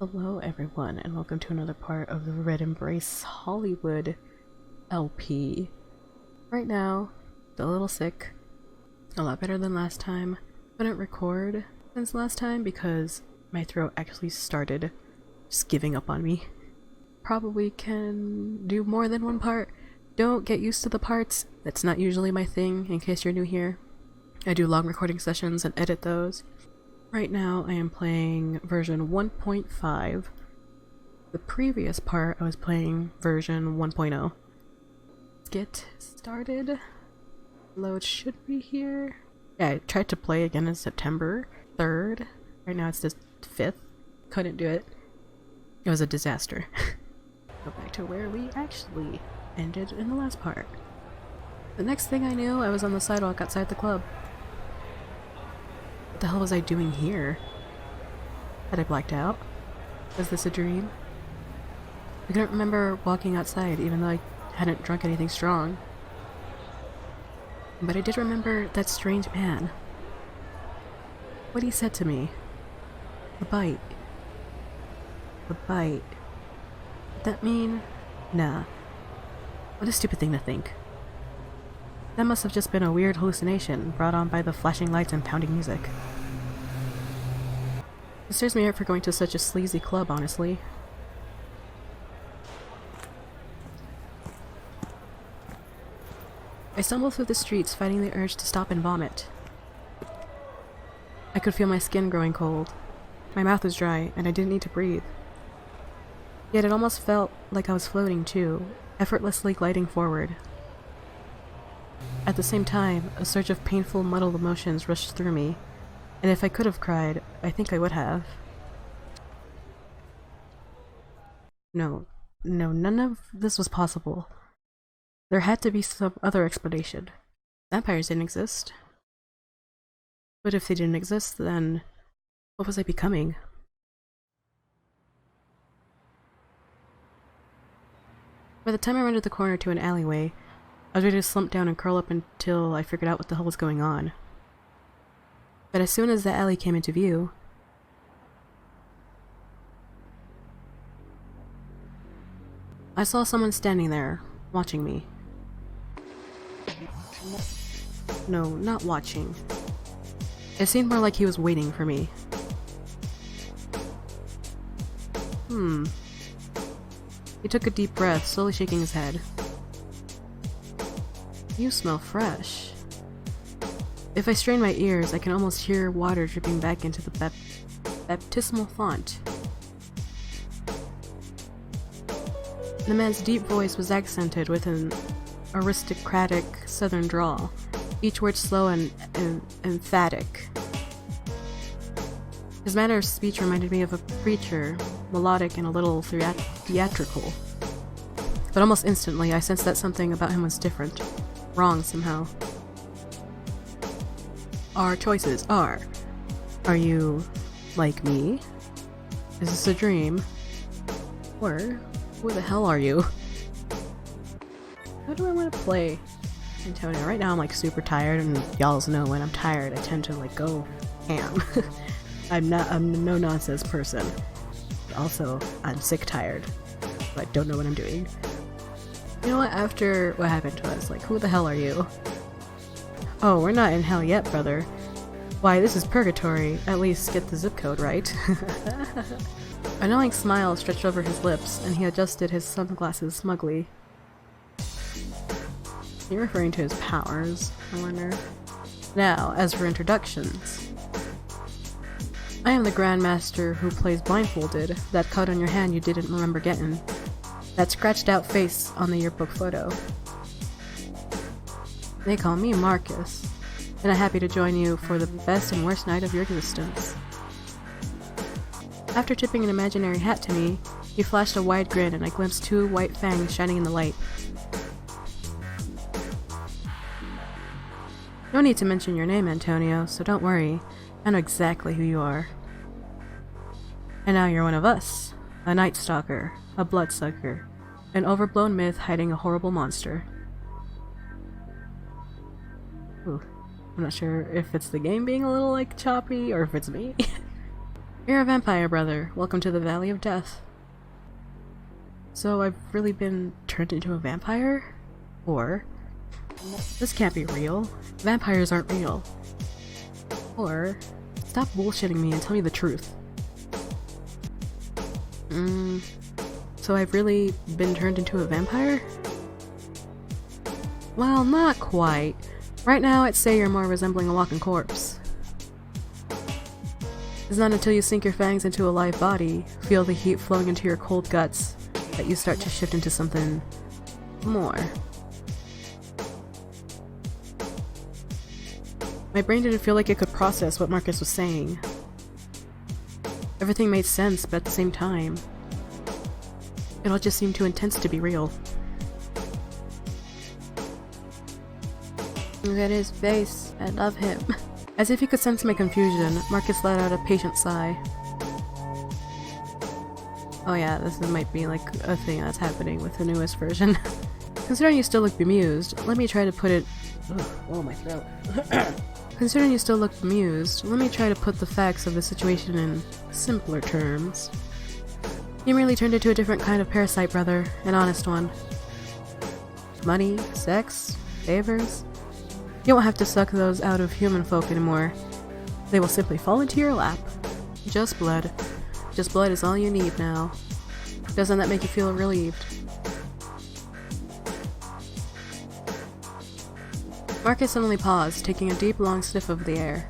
Hello everyone, and welcome to another part of the Red Embrace Hollywood LP. Right now, still a little sick. A lot better than last time. Couldn't record since last time because my throat actually started just giving up on me. Probably can do more than one part. Don't get used to the parts. That's not usually my thing, in case you're new here. I do long recording sessions and edit those. Right now I am playing version 1.5. The previous part I was playing version 1.0. Let's get started. Load should be here. Yeah, I tried to play again in September 3rd. Right now it's the 5th. Couldn't do it. It was a disaster. Go back to where we actually ended in the last part. The next thing I knew, I was on the sidewalk outside the club. What the hell was I doing here? Had I blacked out? Was this a dream? I couldn't remember walking outside even though I hadn't drunk anything strong. But I did remember that strange man. What he said to me. A bite. A bite. Did that mean? Nah. What a stupid thing to think. That must have just been a weird hallucination brought on by the flashing lights and pounding music. It stirs me out for going to such a sleazy club, honestly. I stumbled through the streets, fighting the urge to stop and vomit. I could feel my skin growing cold. My mouth was dry, and I didn't need to breathe. Yet it almost felt like I was floating too, effortlessly gliding forward. At the same time, a surge of painful, muddled emotions rushed through me, and if I could have cried, I think I would have. No, none of this was possible. There had to be some other explanation. Vampires didn't exist. But if they didn't exist, then what was I becoming? By the time I rounded the corner to an alleyway, I was ready to slump down and curl up until I figured out what the hell was going on. But as soon as the alley came into view, I saw someone standing there, watching me. No, not watching. It seemed more like he was waiting for me. He took a deep breath, slowly shaking his head. You smell fresh. If I strain my ears, I can almost hear water dripping back into the baptismal font. The man's deep voice was accented with an aristocratic southern drawl, each word slow and emphatic. His manner of speech reminded me of a preacher, melodic and a little theatrical. But almost instantly, I sensed that something about him was different. Wrong somehow. Our choices are you like me? Is this a dream? Or who the hell are you? How do I want to play Antonio? Right now I'm like super tired, and y'all know when I'm tired I tend to like go ham. I'm a no nonsense person. But also I'm sick tired. So I don't know what I'm doing. You know what, after what happened to us, like, who the hell are you? Oh, we're not in hell yet, brother. Why, this is purgatory. At least get the zip code right. A knowing smile stretched over his lips, and he adjusted his sunglasses smugly. You're referring to his powers, I wonder. Now, as for introductions. I am the Grandmaster who plays blindfolded, that cut on your hand you didn't remember getting. That scratched out face on the yearbook photo. They call me Marcus, and I'm happy to join you for the best and worst night of your existence. After tipping an imaginary hat to me, he flashed a wide grin and I glimpsed two white fangs shining in the light. No need to mention your name, Antonio, so don't worry. I know exactly who you are. And now you're one of us. A night stalker, a bloodsucker, an overblown myth hiding a horrible monster. Ooh, I'm not sure if it's the game being a little like choppy or if it's me. You're a vampire, brother. Welcome to the Valley of Death. So I've really been turned into a vampire? Or this can't be real. Vampires aren't real. Or stop bullshitting me and tell me the truth. So I've really been turned into a vampire? Well, not quite. Right now, I'd say you're more resembling a walking corpse. It's not until you sink your fangs into a live body, feel the heat flowing into your cold guts, that you start to shift into something more. My brain didn't feel like it could process what Marcus was saying. Everything made sense, but at the same time, it all just seemed too intense to be real. Look at his face. I love him. As if he could sense my confusion, Marcus let out a patient sigh. Oh yeah, this might be like a thing that's happening with the newest version. Considering you still look bemused, let me try to put it... Oh, my throat. Considering you still look bemused, let me try to put the facts of the situation in simpler terms. You merely turned into a different kind of parasite, brother. An honest one. Money, sex, favors. You won't have to suck those out of human folk anymore. They will simply fall into your lap. Just blood. Just blood is all you need now. Doesn't that make you feel relieved? Marcus suddenly paused, taking a deep, long sniff of the air.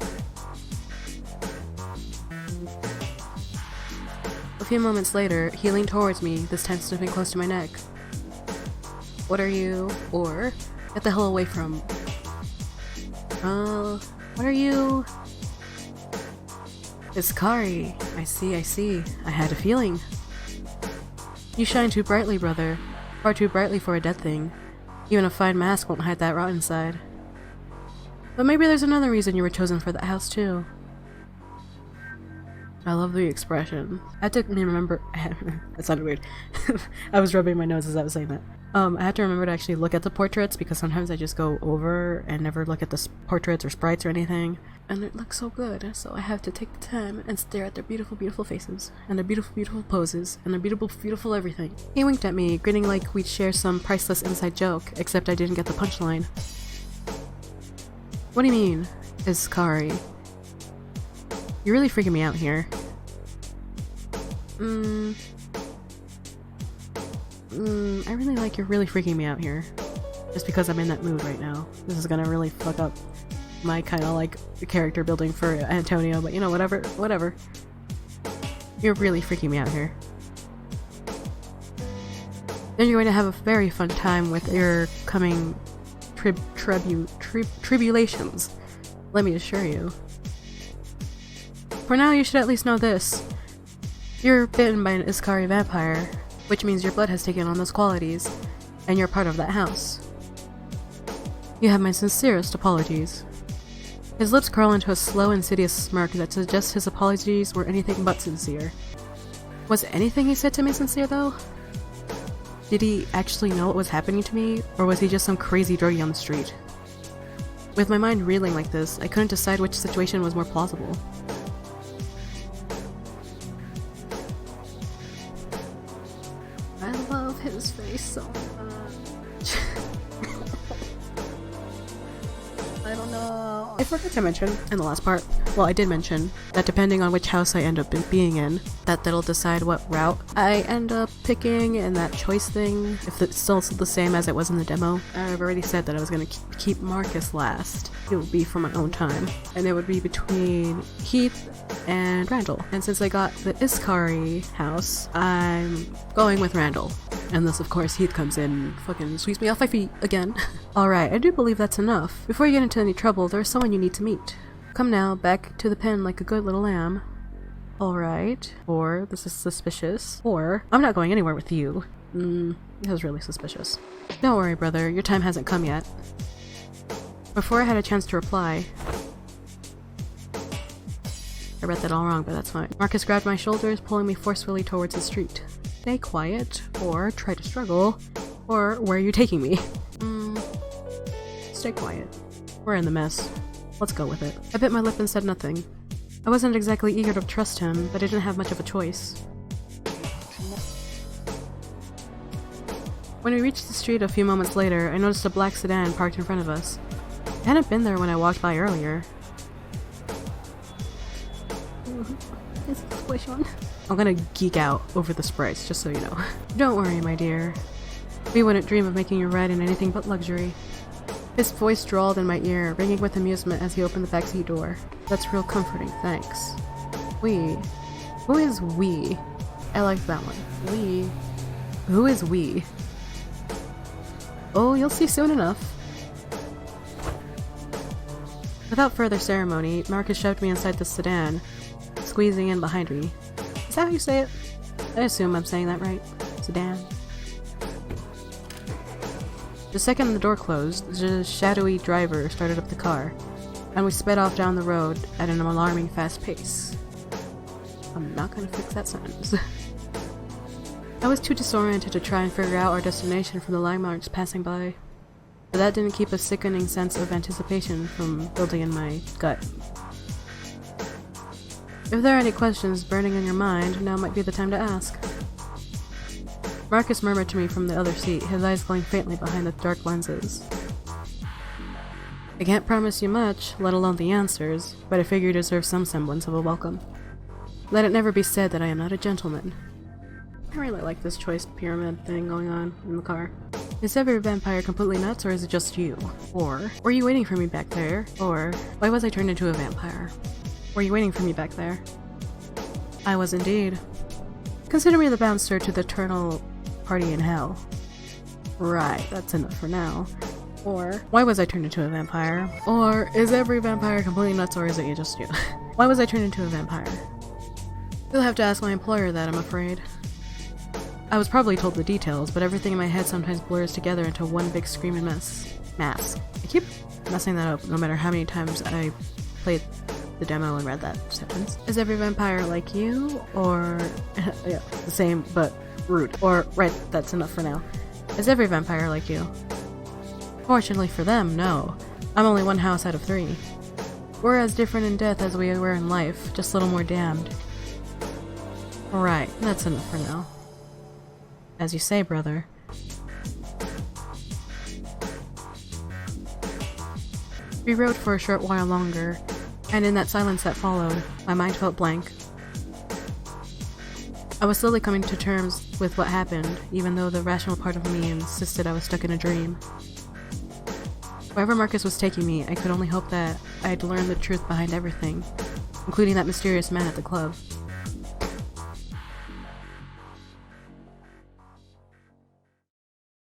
A few moments later, he leaned towards me, this time sniffing close to my neck. What are you? Or, get the hell away from... what are you? It's Kari. I see. I had a feeling. You shine too brightly, brother. Far too brightly for a dead thing. Even a fine mask won't hide that rotten side. But maybe there's another reason you were chosen for that house, too. I love the expression. I had to remember- that sounded weird. I was rubbing my nose as I was saying that. I had to remember to actually look at the portraits because sometimes I just go over and never look at the portraits or sprites or anything. And it looks so good, so I have to take the time and stare at their beautiful, beautiful faces, and their beautiful, beautiful poses, and their beautiful, beautiful everything. He winked at me, grinning like we'd share some priceless inside joke, except I didn't get the punchline. What do you mean, is Kari? You're really freaking me out here. I really like you're really freaking me out here. Just because I'm in that mood right now. This is gonna really fuck up my kind of like character building for Antonio, but you know, whatever. You're really freaking me out here. Then you're going to have a very fun time with your coming tribulations. Let me assure you. For now, you should at least know this. You're bitten by an Iskari vampire, which means your blood has taken on those qualities, and you're part of that house. You have my sincerest apologies. His lips curl into a slow, insidious smirk that suggests his apologies were anything but sincere. Was anything he said to me sincere, though? Did he actually know what was happening to me, or was he just some crazy druggie on the street? With my mind reeling like this, I couldn't decide which situation was more plausible. I love his face so much. I don't know. I forgot to mention in the last part, well, I did mention that depending on which house I end up being in, that'll decide what route I end up picking and that choice thing, if it's still the same as it was in the demo. I've already said that I was going to keep Marcus last. It would be for my own time. And it would be between Heath and Randall. And since I got the Iskari house, I'm going with Randall. And thus, of course, Heath comes in and fucking sweeps me off my feet again. Alright, I do believe that's enough. Before you get into any trouble, there's someone you need to meet. Come now, back to the pen like a good little lamb. Alright. Or, this is suspicious. Or, I'm not going anywhere with you. That was really suspicious. Don't worry, brother, your time hasn't come yet. Before I had a chance to reply... I read that all wrong, but that's fine. Marcus grabbed my shoulders, pulling me forcefully towards the street. Stay quiet, or try to struggle, or where are you taking me? Stay quiet. We're in the mess. Let's go with it. I bit my lip and said nothing. I wasn't exactly eager to trust him, but I didn't have much of a choice. When we reached the street a few moments later, I noticed a black sedan parked in front of us. It hadn't been there when I walked by earlier. I'm gonna geek out over the sprites, just so you know. Don't worry, my dear. We wouldn't dream of making you ride in anything but luxury. His voice drawled in my ear, ringing with amusement as he opened the backseat door. That's real comforting, thanks. We? Who is we? I like that one. We? Who is we? Oh, you'll see soon enough. Without further ceremony, Marcus shoved me inside the sedan, squeezing in behind me. Is that how you say it? I assume I'm saying that right. Sedan. The second the door closed, the shadowy driver started up the car, and we sped off down the road at an alarming fast pace. I'm not gonna fix that sentence. I was too disoriented to try and figure out our destination from the landmarks passing by, but that didn't keep a sickening sense of anticipation from building in my gut. If there are any questions burning in your mind, now might be the time to ask. Marcus murmured to me from the other seat, his eyes glowing faintly behind the dark lenses. I can't promise you much, let alone the answers, but I figure you deserve some semblance of a welcome. Let it never be said that I am not a gentleman. I really like this choice pyramid thing going on in the car. Is every vampire completely nuts, or is it just you? Or, were you waiting for me back there? Or, why was I turned into a vampire? Were you waiting for me back there? I was indeed. Consider me the bouncer to the eternal party in hell. Right, that's enough for now. Or, why was I turned into a vampire? Or, is every vampire completely nuts, or is it just you? Why was I turned into a vampire? You'll have to ask my employer that, I'm afraid. I was probably told the details, but everything in my head sometimes blurs together into one big screaming mask. I keep messing that up no matter how many times I played the demo and read that sentence. Is every vampire like you? Or... yeah, the same, but rude. Or, right, that's enough for now. Is every vampire like you? Fortunately for them, no. I'm only one house out of 3. We're as different in death as we were in life, just a little more damned. Right, that's enough for now. As you say, brother. We rode for a short while longer, and in that silence that followed, my mind felt blank. I was slowly coming to terms with what happened, even though the rational part of me insisted I was stuck in a dream. Wherever Marcus was taking me, I could only hope that I'd learned the truth behind everything, including that mysterious man at the club.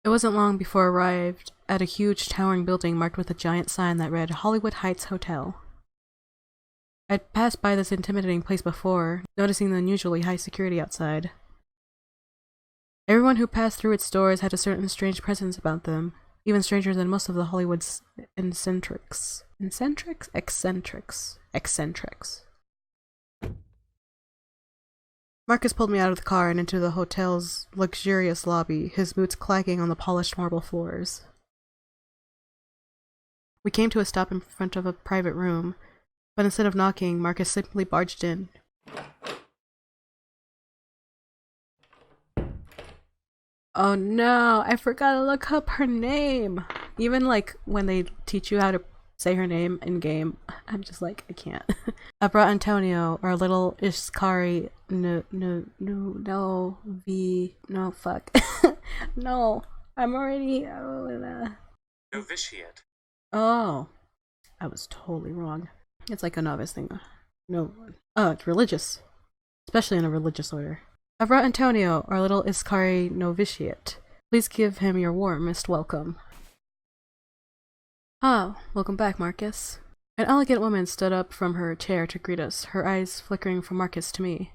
It wasn't long before I arrived at a huge towering building marked with a giant sign that read Hollywood Heights Hotel. I'd passed by this intimidating place before, noticing the unusually high security outside. Everyone who passed through its doors had a certain strange presence about them, even stranger than most of the Hollywood's eccentrics. Eccentrics. Marcus pulled me out of the car and into the hotel's luxurious lobby, his boots clacking on the polished marble floors. We came to a stop in front of a private room, but instead of knocking, Marcus simply barged in. Oh no, I forgot to look up her name! Even like when they teach you how to say her name in game, I'm just like, I can't. I brought Antonio, our little Ishkari, no, fuck. No, I'm already, Novitiate. Oh, I was totally wrong. It's like a novice thing. No, oh, it's religious. Especially in a religious order. I brought Antonio, our little Iskari novitiate. Please give him your warmest welcome. Ah, welcome back, Marcus. An elegant woman stood up from her chair to greet us, her eyes flickering from Marcus to me.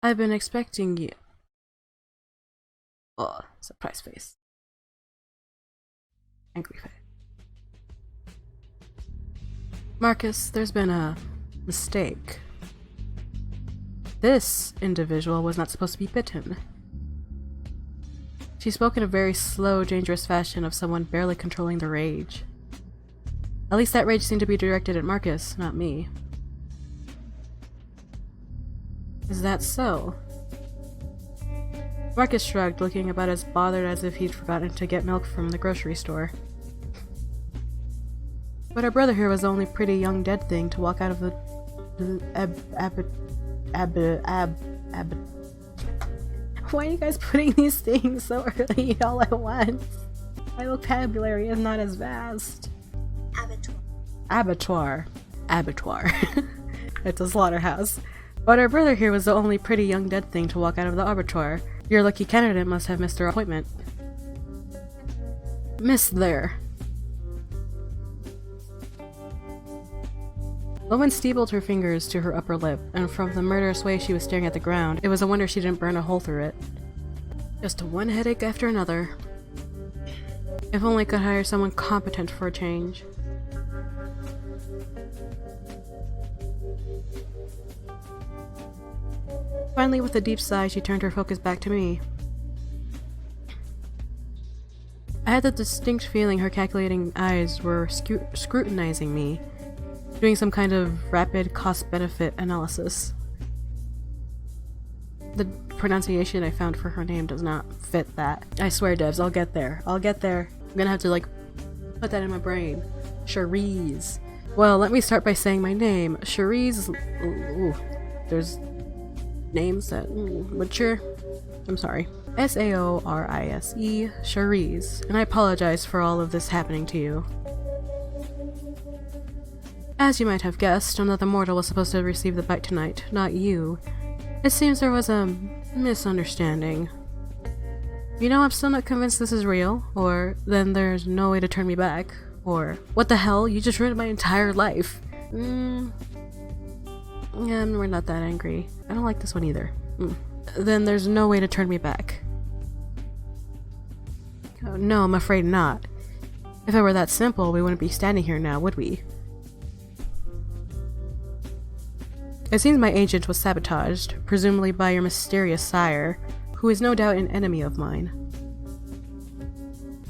I've been expecting you. Oh, surprise face. Angry face. Marcus, there's been a mistake. This individual was not supposed to be bitten. She spoke in a very slow, dangerous fashion of someone barely controlling the rage. At least that rage seemed to be directed at Marcus, not me. Is that so? Marcus shrugged, looking about as bothered as if he'd forgotten to get milk from the grocery store. But our brother here was the only pretty young dead thing to walk out of the Why are you guys putting these things so early all at once? My vocabulary is not as vast. Abattoir. It's a slaughterhouse. But our brother here was the only pretty young dead thing to walk out of the abattoir. Your lucky candidate must have missed their appointment. Missed there. The woman steepled her fingers to her upper lip, and from the murderous way she was staring at the ground, it was a wonder she didn't burn a hole through it. Just one headache after another. If only I could hire someone competent for a change. Finally, with a deep sigh, she turned her focus back to me. I had the distinct feeling her calculating eyes were scrutinizing me, doing some kind of rapid cost-benefit analysis. The pronunciation I found for her name does not fit that. I swear, devs, I'll get there. I'm gonna have to, like, put that in my brain. Cherise. Well, let me start by saying my name. Cherise. Ooh, there's names that mature. I'm sorry. Saorise, Cherise, and I apologize for all of this happening to you. As you might have guessed, another mortal was supposed to receive the bite tonight, not you. It seems there was a misunderstanding. You know, I'm still not convinced this is real, or then there's no way to turn me back, or what the hell, you just ruined my entire life. Yeah, we're not that angry. I don't like this one either. Then there's no way to turn me back. Oh, no, I'm afraid not. If it were that simple, we wouldn't be standing here now, would we? It seems my agent was sabotaged, presumably by your mysterious sire, who is no doubt an enemy of mine.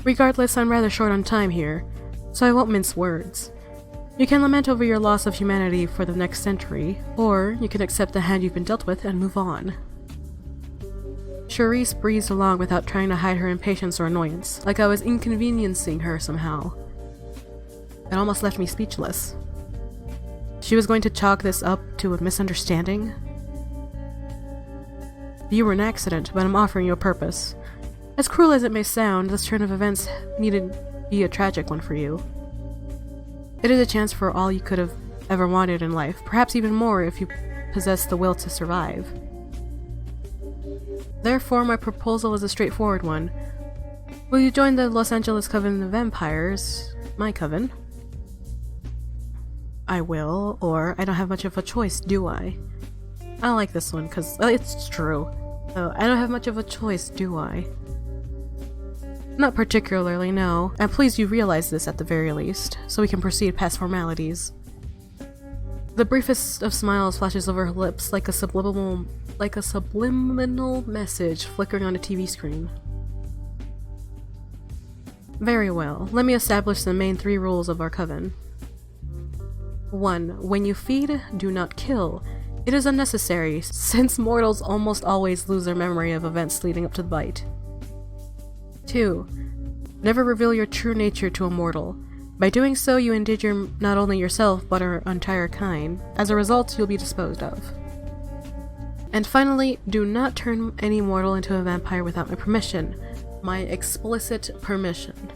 Regardless, I'm rather short on time here, so I won't mince words. You can lament over your loss of humanity for the next century, or you can accept the hand you've been dealt with and move on. Cherise breezed along without trying to hide her impatience or annoyance, like I was inconveniencing her somehow. It almost left me speechless. She was going to chalk this up to a misunderstanding? You were an accident, but I'm offering you a purpose. As cruel as it may sound, this turn of events needed be a tragic one for you. It is a chance for all you could have ever wanted in life, perhaps even more if you possess the will to survive. Therefore, my proposal is a straightforward one. Will you join the Los Angeles Coven of Vampires, my coven? I will, or I don't have much of a choice, do I? I don't like this one, because it's true. So, I don't have much of a choice, do I? Not particularly, no. I'm pleased you realize this at the very least, so we can proceed past formalities. The briefest of smiles flashes over her lips like a subliminal message flickering on a TV screen. Very well, let me establish the main 3 rules of our coven. 1. When you feed, do not kill. It is unnecessary, since mortals almost always lose their memory of events leading up to the bite. 2. Never reveal your true nature to a mortal. By doing so, you endanger not only yourself, but our entire kind. As a result, you'll be disposed of. And finally, do not turn any mortal into a vampire without my permission. My explicit permission.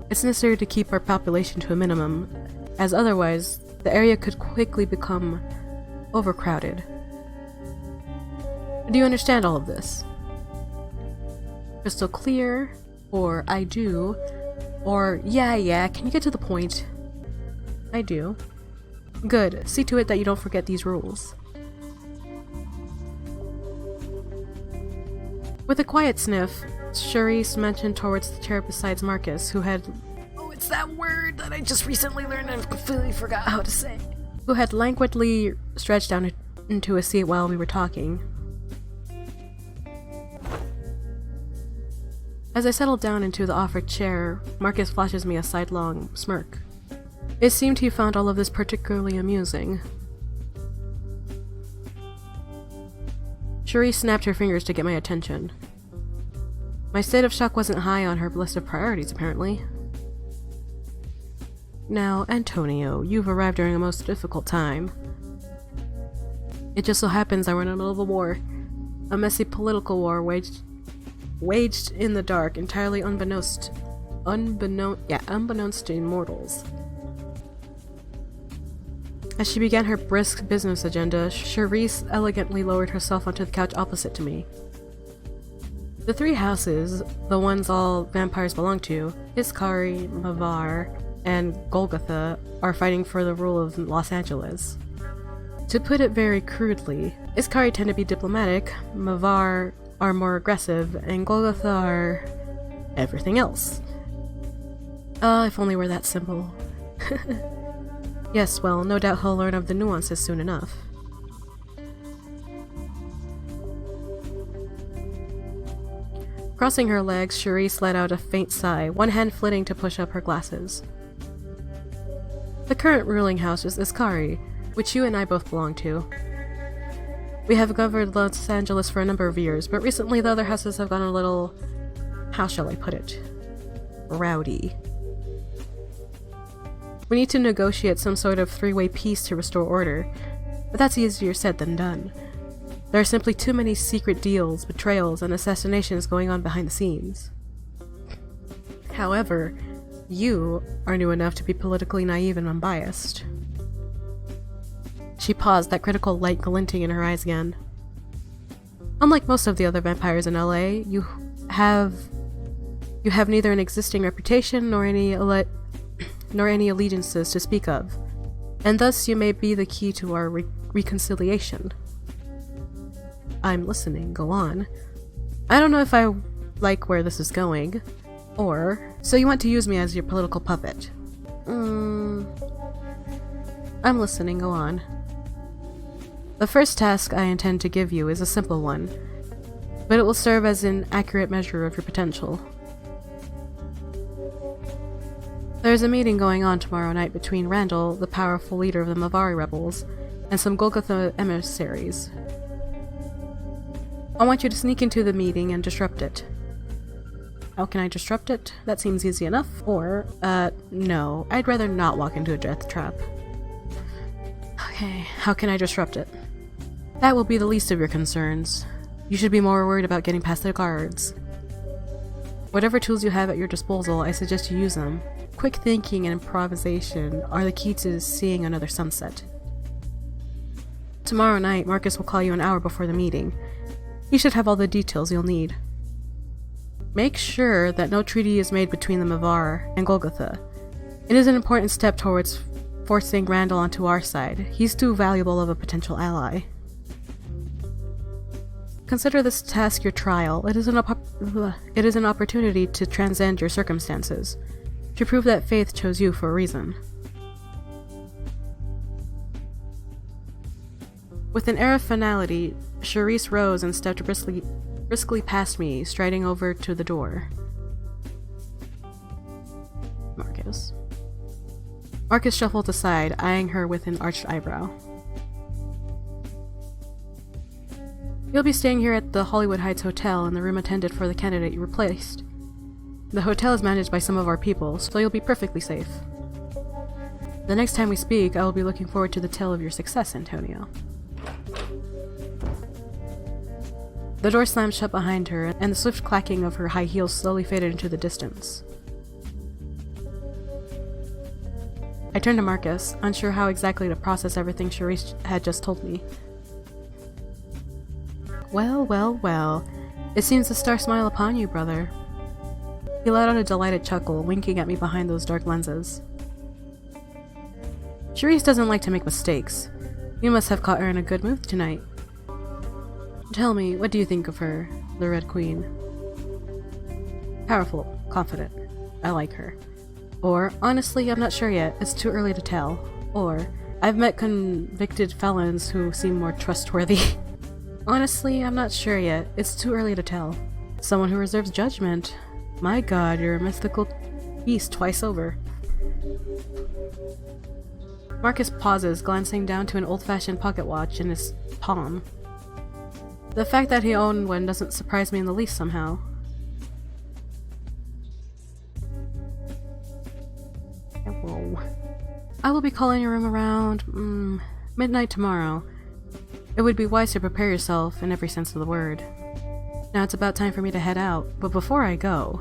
It's necessary to keep our population to a minimum, as otherwise, the area could quickly become overcrowded. Do you understand all of this? Crystal clear, or I do, or yeah, can you get to the point? I do. Good, see to it that you don't forget these rules. With a quiet sniff, Cherise motioned towards the chair beside Marcus, who had— oh, it's that word that I just recently learned and completely forgot how to say. Who had languidly stretched down into a seat while we were talking. As I settled down into the offered chair, Marcus flashes me a sidelong smirk. It seemed he found all of this particularly amusing. Cherie snapped her fingers to get my attention. My state of shock wasn't high on her list of priorities, apparently. Now, Antonio, you've arrived during a most difficult time. It just so happens that we're in the middle of a war. A messy political war waged in the dark, entirely unbeknownst to mortals. As she began her brisk business agenda, Charisse elegantly lowered herself onto the couch opposite to me. The three houses, the ones all vampires belong to, Iskari, Mavar, and Golgotha, are fighting for the rule of Los Angeles. To put it very crudely, Iskari tend to be diplomatic, Mavar are more aggressive, and Golgotha are everything else. If only were that simple. Yes, well, no doubt he'll learn of the nuances soon enough. Crossing her legs, Charisse let out a faint sigh, one hand flitting to push up her glasses. The current ruling house is Iskari, which you and I both belong to. We have governed Los Angeles for a number of years, but recently the other houses have gone a little... how shall I put it? Rowdy. We need to negotiate some sort of three-way peace to restore order, but that's easier said than done. There are simply too many secret deals, betrayals, and assassinations going on behind the scenes. However, you are new enough to be politically naive and unbiased. She paused, that critical light glinting in her eyes again. Unlike most of the other vampires in LA, you have neither an existing reputation nor any allegiances to speak of, and thus you may be the key to our reconciliation. I'm listening, go on. I don't know if I like where this is going, or... So you want to use me as your political puppet? I'm listening, go on. The first task I intend to give you is a simple one, but it will serve as an accurate measure of your potential. There's a meeting going on tomorrow night between Randall, the powerful leader of the Mavari rebels, and some Golgotha emissaries. I want you to sneak into the meeting and disrupt it. How can I disrupt it? That seems easy enough. Or, no, I'd rather not walk into a death trap. Okay, how can I disrupt it? That will be the least of your concerns. You should be more worried about getting past the guards. Whatever tools you have at your disposal, I suggest you use them. Quick thinking and improvisation are the key to seeing another sunset. Tomorrow night, Marcus will call you an hour before the meeting. He should have all the details you'll need. Make sure that no treaty is made between the Mavar and Golgotha. It is an important step towards forcing Randall onto our side. He's too valuable of a potential ally. Consider this task your trial. It is an opportunity to transcend your circumstances, to prove that Faith chose you for a reason. With an air of finality, Charisse rose and stepped briskly past me, striding over to the door. Marcus shuffled aside, eyeing her with an arched eyebrow. You'll be staying here at the Hollywood Heights Hotel in the room intended for the candidate you replaced. The hotel is managed by some of our people, so you'll be perfectly safe. The next time we speak, I will be looking forward to the tale of your success, Antonio. The door slammed shut behind her, and the swift clacking of her high heels slowly faded into the distance. I turned to Marcus, unsure how exactly to process everything Charisse had just told me. Well, well, well. It seems to star smile upon you, brother. He let out a delighted chuckle, winking at me behind those dark lenses. Charisse doesn't like to make mistakes. You must have caught her in a good mood tonight. Tell me, what do you think of her, the Red Queen? Powerful, confident. I like her. Or, honestly, I'm not sure yet. It's too early to tell. Or, I've met convicted felons who seem more trustworthy. Honestly, I'm not sure yet. It's too early to tell. Someone who reserves judgment. My god, you're a mythical beast twice over. Marcus pauses, glancing down to an old-fashioned pocket watch in his palm. The fact that he owned one doesn't surprise me in the least somehow. Whoa. I will be calling your room around midnight tomorrow. It would be wise to prepare yourself in every sense of the word. Now it's about time for me to head out, but before I go,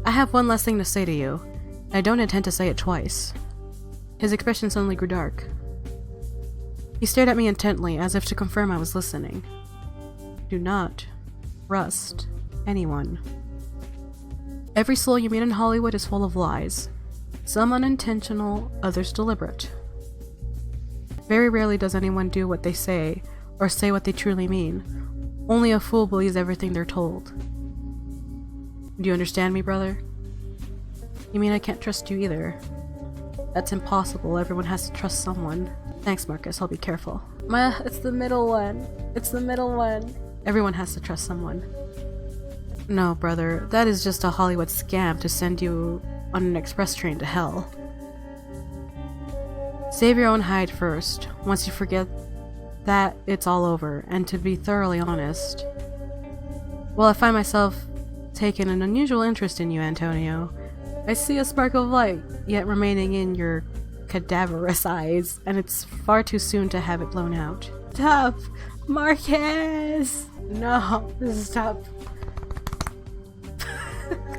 I have one last thing to say to you. I don't intend to say it twice. His expression suddenly grew dark. He stared at me intently, as if to confirm I was listening. Do not trust anyone. Every soul you meet in Hollywood is full of lies. Some unintentional, others deliberate. Very rarely does anyone do what they say, or say what they truly mean. Only a fool believes everything they're told. Do you understand me, brother? You mean I can't trust you either? That's impossible. Everyone has to trust someone. Thanks, Marcus. I'll be careful. It's the middle one. It's the middle one. Everyone has to trust someone. No, brother. That is just a Hollywood scam to send you on an express train to hell. Save your own hide first. Once you forget that, it's all over. And to be thoroughly honest, well, I find myself taking an unusual interest in you, Antonio. I see a spark of light, yet remaining in your cadaverous eyes, and it's far too soon to have it blown out. Stop! Marcus! No, stop.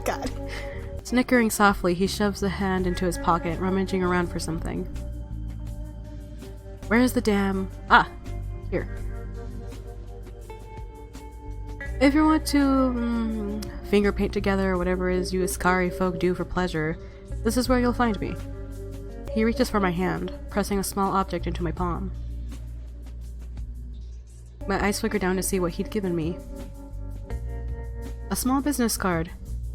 God. Snickering softly, he shoves the hand into his pocket, rummaging around for something. Where's the damn... Ah! Here. If you want to finger paint together or whatever it is you Ascari folk do for pleasure, this is where you'll find me. He reaches for my hand, pressing a small object into my palm. My eyes flicker down to see what he'd given me. A small business card,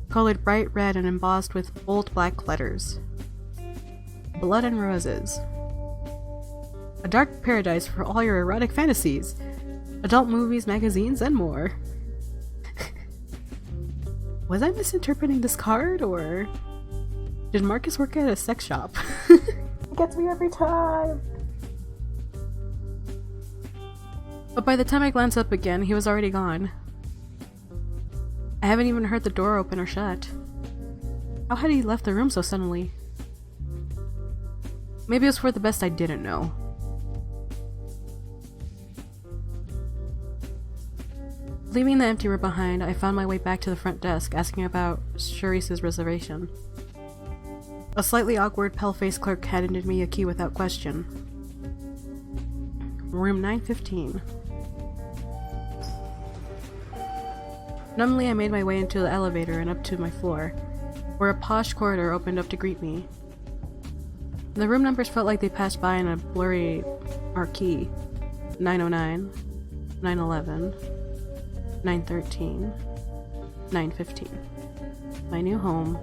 colored bright red and embossed with bold black letters. Blood and Roses. A dark paradise for all your erotic fantasies. Adult movies, magazines, and more. Was I misinterpreting this card, or did Marcus work at a sex shop? It gets me every time! But by the time I glance up again, he was already gone. I haven't even heard the door open or shut. How had he left the room so suddenly? Maybe it was for the best I didn't know. Leaving the empty room behind, I found my way back to the front desk, asking about Charisse's reservation. A slightly awkward, pale-faced clerk handed me a key without question. Room 915. Numbly, I made my way into the elevator and up to my floor, where a posh corridor opened up to greet me. The room numbers felt like they passed by in a blurry marquee. 909, 911, 913, 915. My new home.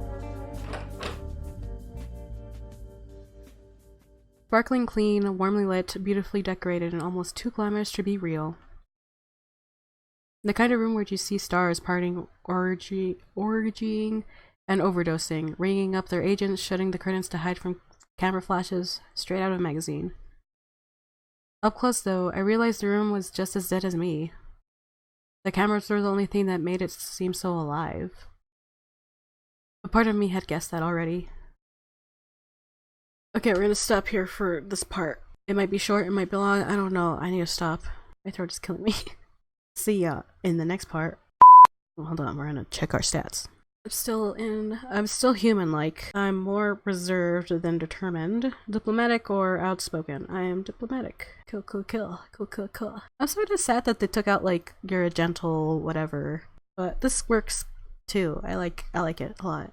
Sparkling clean, warmly lit, beautifully decorated, and almost too glamorous to be real. The kind of room where you see stars partying, orgying, and overdosing, ringing up their agents, shutting the curtains to hide from camera flashes, straight out of a magazine. Up close, though, I realized the room was just as dead as me. The cameras were the only thing that made it seem so alive. A part of me had guessed that already. Okay, we're gonna stop here for this part. It might be short, it might be long, I don't know. I need to stop. My throat is killing me. See ya in the next part. Oh, hold on, we're gonna check our stats. I'm still human-like. I'm more reserved than determined. Diplomatic or outspoken. I am diplomatic. Kill, kill, kill. Kill, kill, kill. I'm sort of sad that they took out, like, you're a gentle whatever. But this works too. I like it a lot.